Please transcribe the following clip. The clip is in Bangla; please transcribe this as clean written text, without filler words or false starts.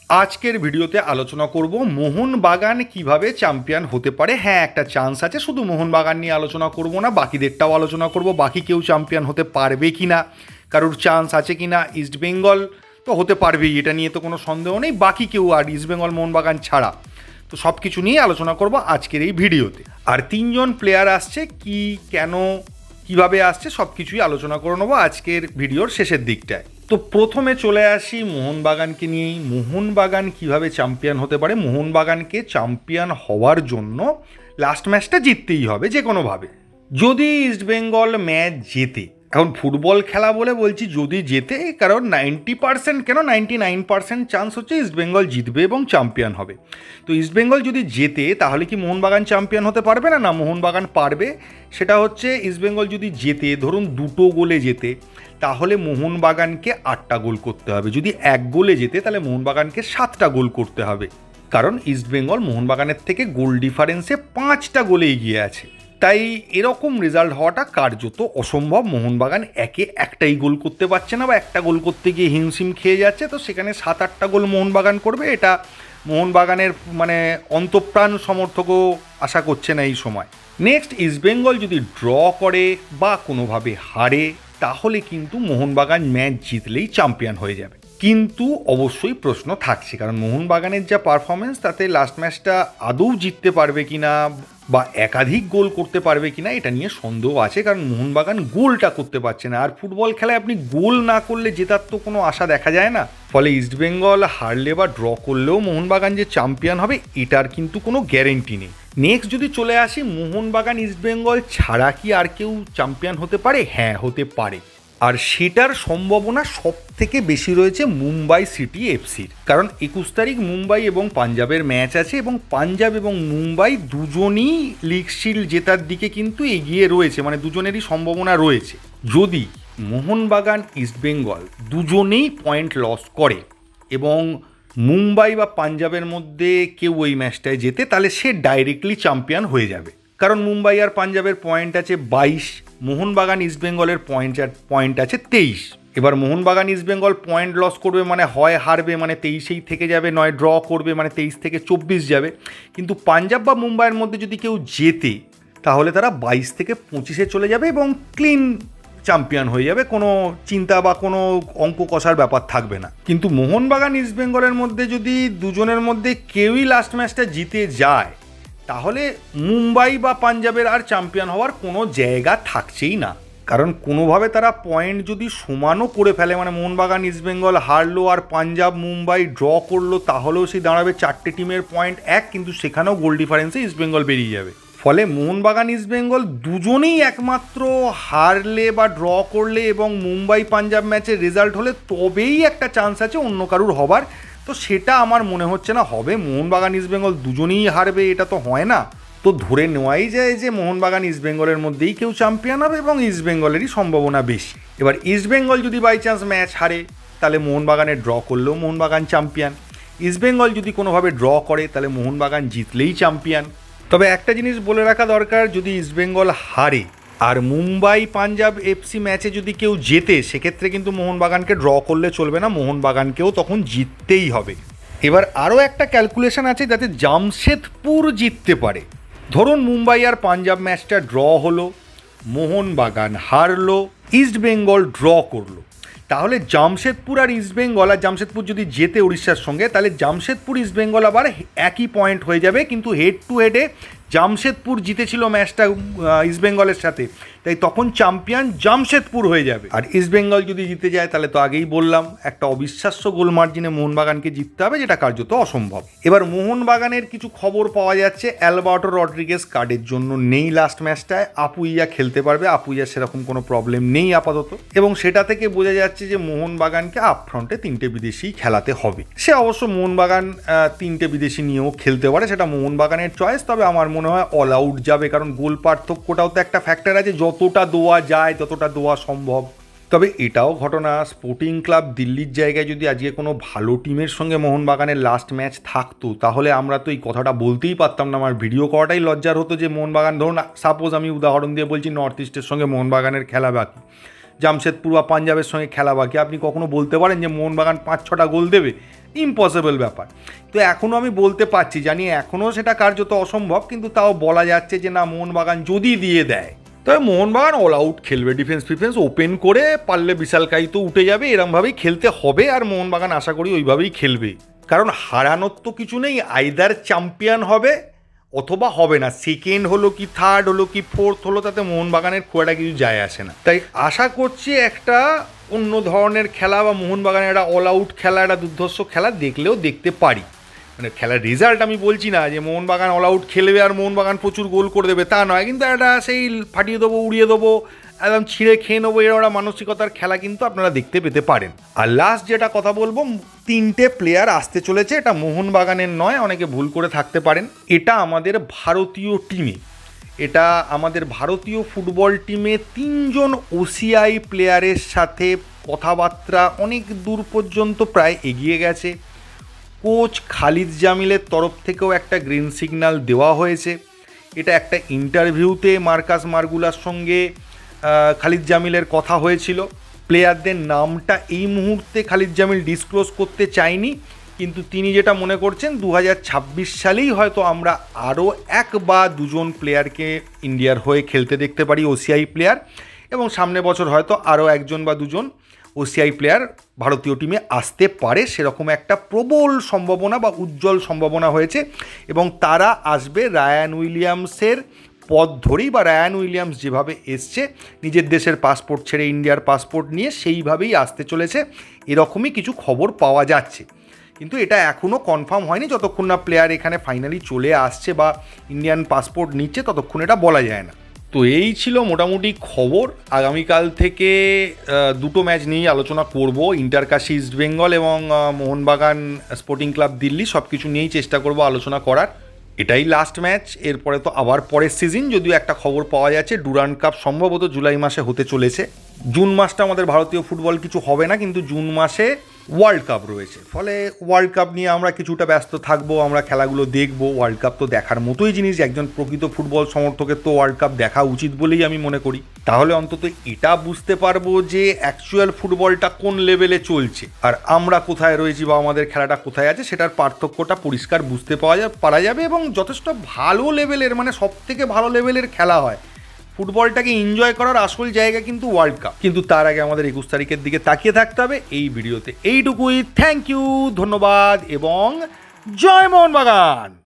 আজকের ভিডিওতে আলোচনা করব মোহনবাগান কিভাবে চ্যাম্পিয়ন হতে পারে। হ্যাঁ, একটা চান্স আছে, শুধু মোহনবাগান নিয়ে আলোচনা করব না, বাকিদেরটাও আলোচনা করব। বাকি কেউ চ্যাম্পিয়ন হতে পারবে কি না, কারোর চান্স আছে কি না। ইস্টবেঙ্গল তো হতে পারবেই, এটা নিয়ে তো কোনো সন্দেহ নেই। বাকি কেউ আর ইস্টবেঙ্গল মোহনবাগান ছাড়া তো সব কিছু নিয়ে আলোচনা করব আজকের এই ভিডিওতে। আর তিনজন প্লেয়ার আসছে, কি কেন কিভাবে আসছে সব কিছুই আলোচনা করে নেবো আজকের ভিডিওর শেষের দিকটায়। তো প্রথমে চলে আসি মোহনবাগানকে নিয়েই। মোহনবাগান কিভাবে চ্যাম্পিয়ন হতে পারে। মোহনবাগানকে চ্যাম্পিয়ন হওয়ার জন্য লাস্ট ম্যাচটা জিততেই হবে যে কোনোভাবে। যদি ইস্টবেঙ্গল ম্যাচ জেতে, এখন ফুটবল খেলা বলে বলছি যদি জেতে, কারণ 90% কেন 99% চান্স হচ্ছে ইস্টবেঙ্গল জিতবে এবং চ্যাম্পিয়ন হবে। তো ইস্টবেঙ্গল যদি জেতে তাহলে কি মোহনবাগান চ্যাম্পিয়ন হতে পারবে না? না, মোহনবাগান পারবে। সেটা হচ্ছে ইস্টবেঙ্গল যদি জেতে, ধরুন 2 গোলে জেতে, তাহলে মোহনবাগানকে 8টা গোল করতে হবে। যদি 1 গোলে জেতে তাহলে মোহনবাগানকে 7টা গোল করতে হবে, কারণ ইস্টবেঙ্গল মোহনবাগানের থেকে গোল ডিফারেন্সে 5টা গোলে এগিয়ে আছে। তাই এরকম রেজাল্ট হওয়াটা কার্যত অসম্ভব। মোহনবাগান একটাই গোল করতে পারছে না, বা একটা গোল করতে গিয়ে হিমশিম খেয়ে যাচ্ছে। তো সেখানে 7-8টা গোল মোহনবাগান করবে, এটা মোহনবাগানের অন্তঃপ্রাণ সমর্থকও আশা করছে না এই সময়। নেক্সট, ইস্টবেঙ্গল যদি ড্র করে বা কোনোভাবে হারে, তাহলে কিন্তু মোহনবাগান ম্যাচ জিতলেই চ্যাম্পিয়ন হয়ে যাবে। কিন্তু অবশ্যই প্রশ্ন থাকছে, কারণ মোহনবাগানের যা পারফরমেন্স তাতে লাস্ট ম্যাচটা আদৌ জিততে পারবে কিনা বা একাধিক গোল করতে পারবে কিনা এটা নিয়ে সন্দেহ আছে, কারণ মোহনবাগান গোলটা করতে পারছে না। আর ফুটবল খেলায় আপনি গোল না করলে জেতার তো কোনো আশা দেখা যায় না। ফলে ইস্টবেঙ্গল হারলে বা ড্র করলেও মোহনবাগান যে চ্যাম্পিয়ন হবে এটার কিন্তু কোনো গ্যারেন্টি নেই। নেক্সট যদি চলে আসি, মোহনবাগান ইস্টবেঙ্গল ছাড়া কি আর কেউ চ্যাম্পিয়ন হতে পারে? হ্যাঁ, হতে পারে। আর সেটার সম্ভাবনা সব থেকে বেশি রয়েছে মুম্বাই সিটি এফসির, কারণ 21 তারিখ মুম্বাই এবং পাঞ্জাবের ম্যাচ আছে, এবং পাঞ্জাব এবং মুম্বাই দুজনই লিগ শিল্ড জেতার দিকে কিন্তু এগিয়ে রয়েছে, দুজনেরই সম্ভাবনা রয়েছে। যদি মোহনবাগান ইস্টবেঙ্গল দুজনেই পয়েন্ট লস করে এবং মুম্বাই বা পাঞ্জাবের মধ্যে কেউ ওই ম্যাচটায় জেতে, তাহলে সে ডাইরেক্টলি চ্যাম্পিয়ন হয়ে যাবে। কারণ মুম্বাই আর পাঞ্জাবের পয়েন্ট আছে 22, মোহনবাগান ইস্টবেঙ্গলের পয়েন্ট আছে 23। এবার মোহনবাগান ইস্টবেঙ্গল পয়েন্ট লস করবে, হয় হারবে, 23এই থেকে যাবে, নয় ড্র করবে, 23 থেকে 24 যাবে। কিন্তু পাঞ্জাব বা মুম্বাইয়ের মধ্যে যদি কেউ জেতে, তাহলে তারা 22 থেকে 25-এ চলে যাবে এবং ক্লিন চ্যাম্পিয়ন হয়ে যাবে, কোনো চিন্তা বা কোনো অঙ্ক কষার ব্যাপার থাকবে না। কিন্তু মোহনবাগান ইস্টবেঙ্গলের মধ্যে যদি দুজনের মধ্যে কেউই লাস্ট ম্যাচটা জিতে যায়, তাহলে মুম্বাই বা পাঞ্জাবের আর চ্যাম্পিয়ন হওয়ার কোনো জায়গা থাকছেই না। কারণ কোনোভাবে তারা পয়েন্ট যদি সমানও করে ফেলে, মোহনবাগান ইস্টবেঙ্গল হারলো আর পাঞ্জাব মুম্বাই ড্র করলো, তাহলেও সেই দাঁড়াবে 4টে টিমের পয়েন্ট 1, কিন্তু সেখানেও গোল ডিফারেন্সে ইস্টবেঙ্গল বেরিয়ে যাবে। ফলে মোহনবাগান ইস্টবেঙ্গল দুজনেই একমাত্র হারলে বা ড্র করলে এবং মুম্বাই পাঞ্জাব ম্যাচের রেজাল্ট হলে তবেই একটা চান্স আছে অন্য কারুর হবার। তো সেটা আমার মনে হচ্ছে না হবে। মোহনবাগান ইস্টবেঙ্গল দুজনেই হারবে, এটা তো হয় না। তো ধরে নেওয়াই যায় যে মোহনবাগান ইস্টবেঙ্গলের মধ্যেই কেউ চ্যাম্পিয়ন হবে এবং ইস্টবেঙ্গলেরই সম্ভাবনা বেশি। এবার ইস্টবেঙ্গল যদি বাই চান্স ম্যাচ হারে, তাহলে মোহনবাগানের ড্র করলেও মোহনবাগান চ্যাম্পিয়ন। ইস্টবেঙ্গল যদি কোনোভাবে ড্র করে, তাহলে মোহনবাগান জিতলেই চ্যাম্পিয়ন। তবে একটা জিনিস বলে রাখা দরকার, যদি ইস্টবেঙ্গল হারে আর মুম্বাই পাঞ্জাব এফসি ম্যাচে যদি কেউ জেতে, সেক্ষেত্রে কিন্তু মোহনবাগানকে ড্র করলে চলবে না, মোহনবাগানকেও তখন জিততেই হবে। এবার আরও একটা ক্যালকুলেশন আছে যাতে জামশেদপুর জিততে পারে। ধরুন মুম্বাই আর পাঞ্জাব ম্যাচটা ড্র হলো, মোহনবাগান হারলো, ইস্টবেঙ্গল ড্র করলো, তাহলে জামশেদপুর আর ইস্টবেঙ্গল, আর জামশেদপুর যদি জেতে উড়িষ্যার সঙ্গে, তাহলে জামশেদপুর ইস্টবেঙ্গল আবার একই পয়েন্ট হয়ে যাবে। কিন্তু হেড টু হেডে জামশেদপুর জিতেছিল ম্যাচটা ইস্টবেঙ্গলের সাথে, তাই তখন চ্যাম্পিয়ন জামশেদপুর হয়ে যাবে। আর ইস্টবেঙ্গল যদি জিতে যায়, তাহলে তো আগেই বললাম একটা অবিশ্বাস্য গোল মার্জিনে মোহনবাগানকে জিততে হবে, যেটা কার্যত অসম্ভব। এবার মোহনবাগানের কিছু খবর পাওয়া যাচ্ছে, অ্যালবার্টো রড্রিগেজ কার্ডের জন্য নেই লাস্ট ম্যাচটায়, আপুইয়া খেলতে পারবে, আপুইয়ার সেরকম কোনো প্রবলেম নেই আপাতত। এবং সেটা থেকে বোঝা যাচ্ছে যে মোহনবাগানকে আপফ্রন্টে 3টে বিদেশি খেলাতে হবে। সে অবশ্য মোহনবাগান 3টে বিদেশি নিয়েও খেলতে পারে, সেটা মোহনবাগানের চয়েস। তবে আমার মনে হয় অল আউট যাবে, কারণ গোল পার্থক্যটাও তো একটা ফ্যাক্টর আছে, যতটা দোয়া যায় ততটা দোয়া সম্ভব। তবে এটাও ঘটনা, স্পোর্টিং ক্লাব দিল্লির জায়গায় যদি আজকে কোনো ভালো টিমের সঙ্গে মোহনবাগানের লাস্ট ম্যাচ থাকতো, তাহলে আমরা তো এই কথাটা বলতেই পারতাম না, আমার ভিডিও করাটাই লজ্জার হতো যে মোহনবাগান, ধরুন সাপোজ আমি উদাহরণ দিয়ে বলছি, নর্থ ইস্টের সঙ্গে মোহনবাগানের খেলা বাকি, জামশেদপুর বা পাঞ্জাবের সঙ্গে খেলা বাকি, আপনি কখনো বলতে পারেন যে মোহনবাগান 5-6টা গোল দেবে? ইম্পসিবল ব্যাপার। তো এখনও আমি বলতে পারছি, জানি এখনও সেটা কার্যত অসম্ভব, কিন্তু তাও বলা যাচ্ছে যে না, মোহনবাগান যদি দিয়ে দেয় তবে মোহনবাগান অল আউট খেলবে, ডিফেন্স ফিফেন্স ওপেন করে, পারলে বিশালকাই তো উঠে যাবে, এরমভাবেই খেলতে হবে। আর মোহনবাগান আশা করি ওইভাবেই খেলবে, কারণ হারানোর তো কিছু নেই। আইদার চ্যাম্পিয়ন হবে অথবা হবে না, সেকেন্ড হলো কি থার্ড হলো কি ফোর্থ হলো, তাতে মোহনবাগানের খুব একটা কিছু যায় আসে না। তাই আশা করছি একটা অন্য ধরনের খেলা, বা মোহনবাগানের একটা অল আউট খেলা, একটা দুর্ধর্ষ খেলা দেখলেও দেখতে পারি। মানে খেলার রেজাল্ট আমি বলছি না যে মোহনবাগান অল আউট খেলবে আর মোহনবাগান প্রচুর গোল করে দেবে, তা নয়, কিন্তু একটা সেই ফাটিয়ে দেবো, উড়িয়ে দেবো, একদম ছিঁড়ে খেয়ে নেবো, এরকম একটা মানসিকতার খেলা কিন্তু আপনারা দেখতে পেতে পারেন। আর লাস্ট যেটা কথা বলবো, 3টে প্লেয়ার আসতে চলেছে, এটা মোহনবাগানের নয়, অনেকে ভুল করে থাকতে পারেন, এটা আমাদের ভারতীয় টিমে, এটা আমাদের ভারতীয় ফুটবল টিমে 3জন ওসিআই প্লেয়ারের সাথে কথাবার্তা অনেক দূর পর্যন্ত প্রায় এগিয়ে গেছে। কোচ খালিদ জামিলের তরফ থেকেও একটা গ্রিন সিগন্যাল দেওয়া হয়েছে। এটা একটা ইন্টারভিউতে মার্কাস মার্গুলার সঙ্গে খালিদ জামিলের কথা হয়েছিল। প্লেয়ারদের নামটা এই মুহূর্তে খালিদ জামিল ডিসক্লোজ করতে চায়নি, কিন্তু তিনি যেটা মনে করছেন 2026 সালেই হয়তো আমরা আরও 1 বা 2জন প্লেয়ারকে ইন্ডিয়ার হয়ে খেলতে দেখতে পারি, ওসিআই প্লেয়ার, এবং সামনে বছর হয়তো আরও 1জন বা 2জন ওসিআই প্লেয়ার ভারতীয় টিমে আসতে পারে, সেরকম একটা প্রবল সম্ভাবনা বা উজ্জ্বল সম্ভাবনা হয়েছে। এবং তারা আসবে রায়ান উইলিয়ামসের পথ ধরেই, বা রায়ান উইলিয়ামস যেভাবে এসছে নিজের দেশের পাসপোর্ট ছেড়ে ইন্ডিয়ার পাসপোর্ট নিয়ে, সেইভাবেই আসতে চলেছে, এরকমই কিছু খবর পাওয়া যাচ্ছে। কিন্তু এটা এখনও কনফার্ম হয়নি, যতক্ষণ না প্লেয়ার এখানে ফাইনালি চলে আসছে বা ইন্ডিয়ান পাসপোর্ট নিচ্ছে ততক্ষণ এটা বলা যায় না। তো এই ছিল মোটামুটি খবর। আগামীকাল থেকে 2টো ম্যাচ নিয়েই আলোচনা করব, ইন্টারকাশি ইস্টবেঙ্গল এবং মোহনবাগান স্পোর্টিং ক্লাব দিল্লি, সব কিছু নিয়েই চেষ্টা করব আলোচনা করার। এটাই লাস্ট ম্যাচ, এরপরে তো আবার পরের সিজন, যদিও একটা খবর পাওয়া যাচ্ছে ডুরান্ড কাপ সম্ভবত জুলাই মাসে হতে চলেছে। জুন মাসটা আমাদের ভারতীয় ফুটবল কিছু হবে না, কিন্তু জুন মাসে ওয়ার্ল্ড কাপ রয়েছে, ফলে ওয়ার্ল্ড কাপ নিয়ে আমরা কিছুটা ব্যস্ত থাকবো, আমরা খেলাগুলো দেখবো। ওয়ার্ল্ড কাপ তো দেখার মতোই জিনিস, একজন প্রকৃত ফুটবল সমর্থকের তো ওয়ার্ল্ড কাপ দেখা উচিত বলেই আমি মনে করি। তাহলে অন্তত এটা বুঝতে পারবো যে অ্যাকচুয়াল ফুটবলটা কোন লেভেলে চলছে আর আমরা কোথায় রয়েছি বা আমাদের খেলাটা কোথায় আছে, সেটার পার্থক্যটা পরিষ্কার বুঝতে পারা যাবে। এবং যথেষ্ট ভালো লেভেলের, মানে সব থেকে ভালো লেভেলের খেলা হয়, ফুটবলটাকে এনজয় করার আসল জায়গা কিন্তু ওয়ার্ল্ড কাপ। কিন্তু তার আগে আমাদের 21 তারিখের দিকে তাকিয়ে থাকতে হবে। এই ভিডিওতে এইটুকুই, থ্যাংক ইউ, ধন্যবাদ এবং জয় মোহনবাগান।